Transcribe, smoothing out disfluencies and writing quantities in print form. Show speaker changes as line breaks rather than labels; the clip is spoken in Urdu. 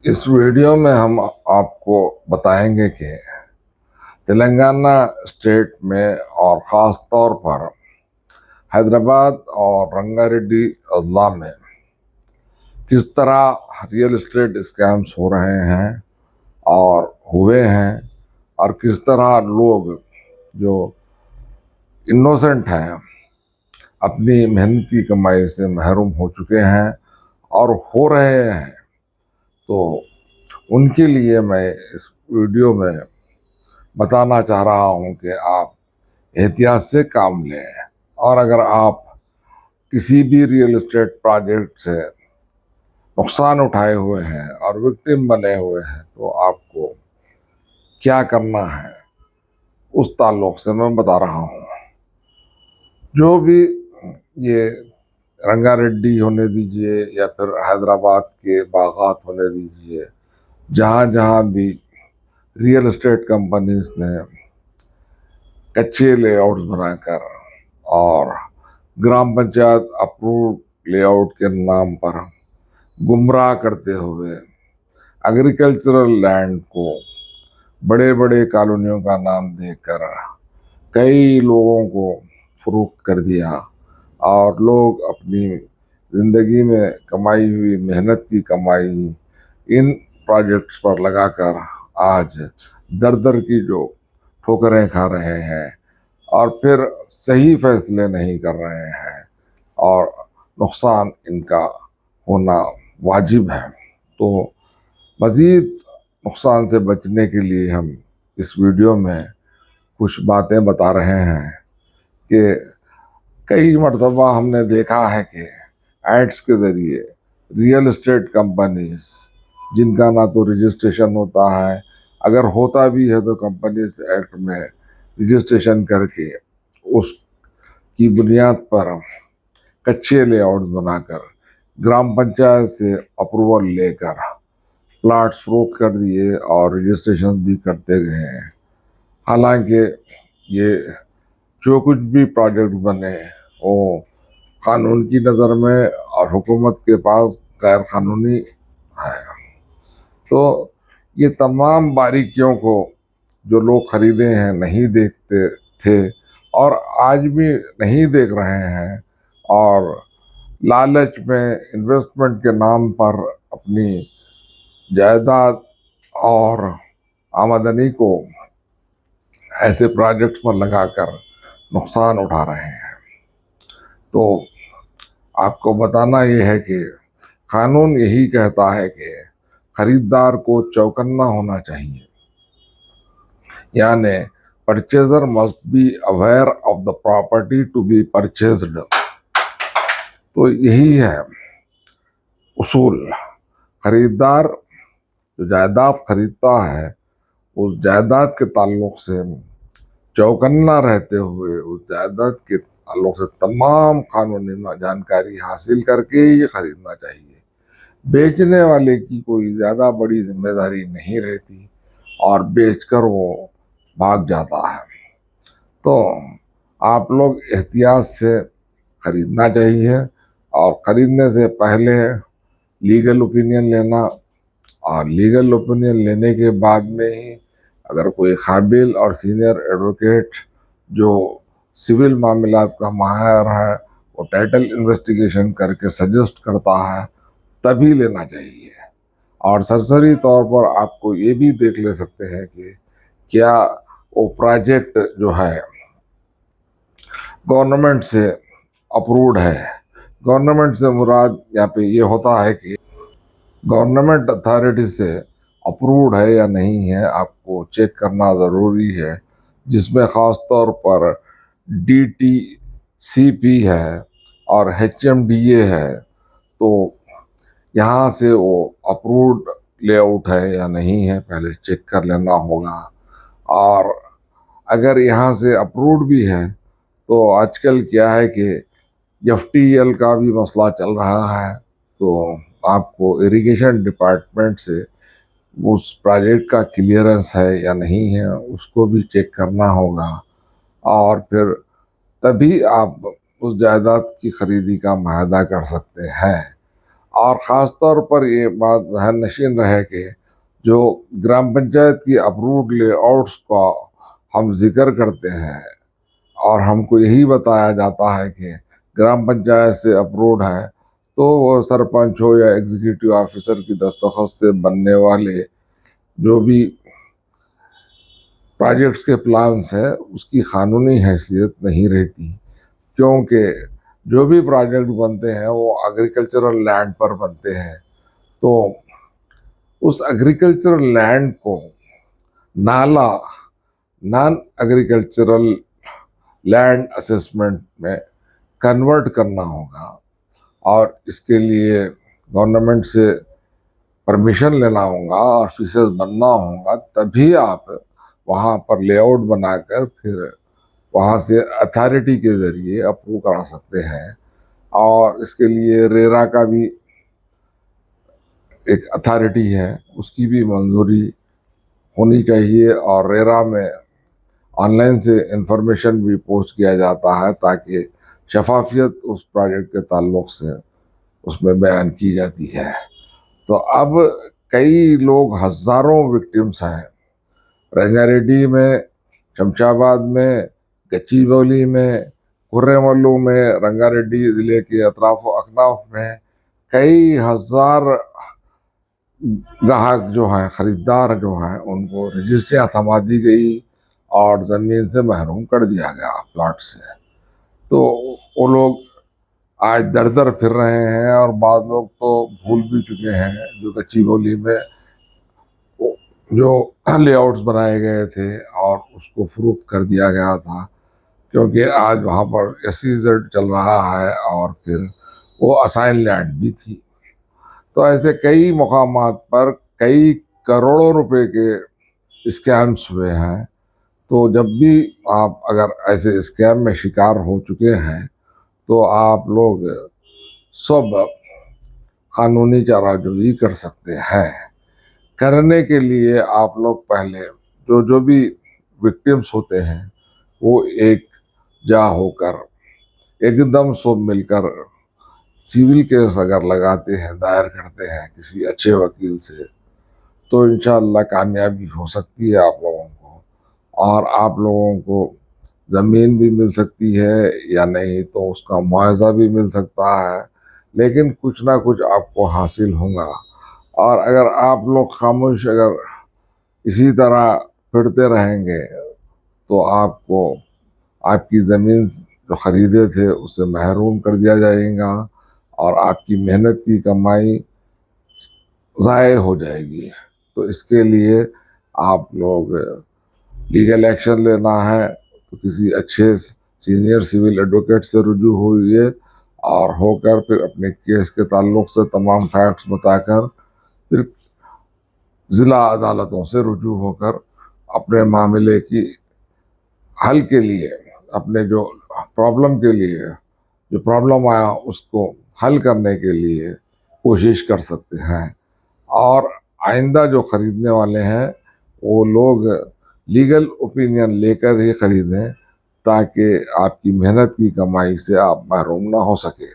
اس ویڈیو میں ہم آپ کو بتائیں گے کہ تلنگانہ اسٹیٹ میں اور خاص طور پر حیدرآباد اور رنگا ریڈی اضلاع میں کس طرح ریئل اسٹیٹ اسکیمز ہو رہے ہیں اور ہوئے ہیں، اور کس طرح لوگ جو انوسنٹ ہیں اپنی محنت کی کمائی سے محروم ہو چکے ہیں اور ہو رہے ہیں۔ تو ان کے لیے میں اس ویڈیو میں بتانا چاہ رہا ہوں کہ آپ احتیاط سے کام لیں، اور اگر آپ کسی بھی ریئل اسٹیٹ پروجیکٹ سے نقصان اٹھائے ہوئے ہیں اور وکٹم بنے ہوئے ہیں تو آپ کو کیا کرنا ہے اس تعلق سے میں بتا رہا ہوں۔ جو بھی یہ رنگا ریڈی ہونے دیجئے یا پھر حیدرآباد کے باغات ہونے دیجئے، جہاں جہاں بھی ریئل اسٹیٹ کمپنیز نے کچے لے آؤٹس بنا کر اور gram panchayat approved lay out کے نام پر گمراہ کرتے ہوئے ایگریکلچرل لینڈ کو بڑے بڑے کالونیوں کا نام دے کر کئی لوگوں کو فروخت کر دیا، اور لوگ اپنی زندگی میں کمائی ہوئی محنت کی کمائی ان پروجیکٹس پر لگا کر آج در در کی جو ٹھوکریں کھا رہے ہیں اور پھر صحیح فیصلے نہیں کر رہے ہیں، اور نقصان ان کا ہونا واجب ہے۔ تو مزید نقصان سے بچنے کے لیے ہم اس ویڈیو میں کچھ باتیں بتا رہے ہیں کہ کئی مرتبہ ہم نے دیکھا ہے کہ ایڈس کے ذریعے ریئل اسٹیٹ کمپنیز جن کا نہ تو رجسٹریشن ہوتا ہے، اگر ہوتا بھی ہے تو کمپنیز ایکٹ میں رجسٹریشن کر کے اس کی بنیاد پر کچے لے آؤٹس بنا کر گرام پنچایت سے اپروول لے کر پلاٹس فروخت کر دیے اور رجسٹریشن بھی کرتے گئے ہیں۔ حالانکہ یہ جو کچھ بھی پروجیکٹ بنے وہ قانون کی نظر میں اور حکومت کے پاس غیر قانونی ہے۔ تو یہ تمام باریکیوں کو جو لوگ خریدے ہیں نہیں دیکھتے تھے اور آج بھی نہیں دیکھ رہے ہیں، اور لالچ میں انویسٹمنٹ کے نام پر اپنی جائیداد اور آمدنی کو ایسے پروجیکٹس پر لگا کر نقصان اٹھا رہے ہیں۔ تو آپ کو بتانا یہ ہے کہ قانون یہی کہتا ہے کہ خریدار کو چوکنا ہونا چاہیے، یعنی purchaser must be aware of the property to be purchased. تو یہی ہے اصول۔ خریدار جو جائیداد خریدتا ہے اس جائیداد کے تعلق سے چوکنا رہتے ہوئے اس جائیداد کے تعلق سے تمام قانونی جانکاری حاصل کر کے ہی خریدنا چاہیے۔ بیچنے والے کی کوئی زیادہ بڑی ذمہ داری نہیں رہتی اور بیچ کر وہ بھاگ جاتا ہے۔ تو آپ لوگ احتیاط سے خریدنا چاہیے، اور خریدنے سے پہلے لیگل اوپینین لینا، اور لیگل اوپینین لینے کے بعد میں ہی اگر کوئی قابل اور سینئر ایڈوکیٹ جو سول معاملات کا ماہر ہے وہ ٹائٹل انویسٹیگیشن کر کے سجیسٹ کرتا ہے تبھی لینا چاہیے۔ اور سرسری طور پر آپ کو یہ بھی دیکھ لے سکتے ہیں کہ کیا وہ پروجیکٹ جو ہے گورنمنٹ سے اپروڈ ہے۔ گورنمنٹ سے مراد یہاں پہ یہ ہوتا ہے کہ گورنمنٹ اتھارٹی سے اپروڈ ہے یا نہیں ہے، آپ کو چیک کرنا ضروری ہے، جس میں خاص طور پر ڈی ٹی سی پی ہے اور ایچ ایم ڈی اے ہے۔ تو یہاں سے وہ اپروڈ لے آؤٹ ہے یا نہیں ہے پہلے چیک کر لینا ہوگا، اور اگر یہاں سے اپروڈ بھی ہے تو آج کل کیا ہے کہ ایف ٹی ایل کا بھی مسئلہ چل رہا ہے، تو آپ کو اریگیشن ڈپارٹمنٹ سے اس پروجیکٹ کا کلیئرنس ہے یا نہیں ہے اس کو بھی چیک کرنا ہوگا، اور پھر تبھی آپ اس جائیداد کی خریدی کا معاہدہ کر سکتے ہیں۔ اور خاص طور پر یہ بات ذہن نشین رہے کہ جو گرام پنچایت کی اپروڈ لے آؤٹس کا ہم ذکر کرتے ہیں اور ہم کو یہی بتایا جاتا ہے کہ گرام پنچایت سے اپروڈ ہے، تو وہ سرپنچ ہو یا ایگزیکٹو آفیسر کی دستخط سے بننے والے جو بھی پروجیکٹس کے پلانس ہیں اس کی قانونی حیثیت نہیں رہتی، کیونکہ جو بھی پروجیکٹ بنتے ہیں وہ ایگریکلچرل لینڈ پر بنتے ہیں، تو اس ایگریکلچرل لینڈ کو نالا نان ایگریکلچرل لینڈ اسیسمنٹ میں کنورٹ کرنا ہوگا، اور اس کے لیے گورنمنٹ سے پرمیشن لینا ہوگا اور فیسز بننا ہوگا، تبھی آپ وہاں پر لے آؤٹ بنا کر پھر وہاں سے اتھارٹی کے ذریعے اپروو کرا سکتے ہیں۔ اور اس کے لیے ریرا کا بھی ایک اتھارٹی ہے، اس کی بھی منظوری ہونی چاہیے، اور ریرا میں آن لائن سے انفارمیشن بھی پوسٹ کیا جاتا ہے تاکہ شفافیت اس پروجیکٹ کے تعلق سے اس میں بیان کی جاتی ہے۔ تو اب کئی لوگ، ہزاروں وکٹمس ہیں، رنگا ریڈی میں، شمشا آباد میں، گچی بولی میں، کرے ملو میں، رنگا ریڈی ضلع کے اطراف و اکناف میں کئی ہزار گاہک جو ہیں، خریدار جو ہیں، ان کو رجسٹریاں تھما دی گئی اور زمین سے محروم کر دیا گیا، پلاٹ سے۔ تو وہ لوگ آج در در پھر رہے ہیں، اور بعض لوگ تو بھول بھی چکے ہیں جو کچی بولی میں جو لے آؤٹس بنائے گئے تھے اور اس کو فروخت کر دیا گیا تھا، کیونکہ آج وہاں پر SEZ چل رہا ہے اور پھر وہ اسائن لینڈ بھی تھی۔ تو ایسے کئی مقامات پر کئی کروڑوں روپے کے اسکیمز ہوئے ہیں۔ تو جب بھی آپ اگر ایسے اسکیم میں شکار ہو چکے ہیں تو آپ لوگ سب قانونی چارہ جوئی کر سکتے ہیں۔ کرنے کے لیے آپ لوگ پہلے جو بھی وکٹمس ہوتے ہیں وہ ایک جا ہو کر ایک دم سب مل کر سیول کیس اگر لگاتے ہیں، دائر کرتے ہیں کسی اچھے وکیل سے، تو انشاءاللہ کامیابی ہو سکتی ہے آپ لوگوں کو، اور آپ لوگوں کو زمین بھی مل سکتی ہے، یا نہیں تو اس کا معاوضہ بھی مل سکتا ہے، لیکن کچھ نہ کچھ آپ کو حاصل ہوگا۔ اور اگر آپ لوگ خاموش اگر اسی طرح پھرتے رہیں گے تو آپ کو آپ کی زمین جو خریدے تھے اس سے محروم کر دیا جائے گا، اور آپ کی محنت کی کمائی ضائع ہو جائے گی۔ تو اس کے لیے آپ لوگ لیگل ایکشن لینا ہے تو کسی اچھے سینئر سول ایڈوکیٹ سے رجوع ہوئیے، اور ہو کر پھر اپنے کیس کے تعلق سے تمام فیکٹس بتا کر پھر ضلع عدالتوں سے رجوع ہو کر اپنے معاملے کی حل کے لیے، اپنے جو پرابلم کے لیے جو پرابلم آیا اس کو حل کرنے کے لیے کوشش کر سکتے ہیں۔ اور آئندہ جو خریدنے والے ہیں وہ لوگ لیگل اوپینین لے کر ہی خریدیں، تاکہ آپ کی محنت کی کمائی سے آپ محروم نہ ہو سکے۔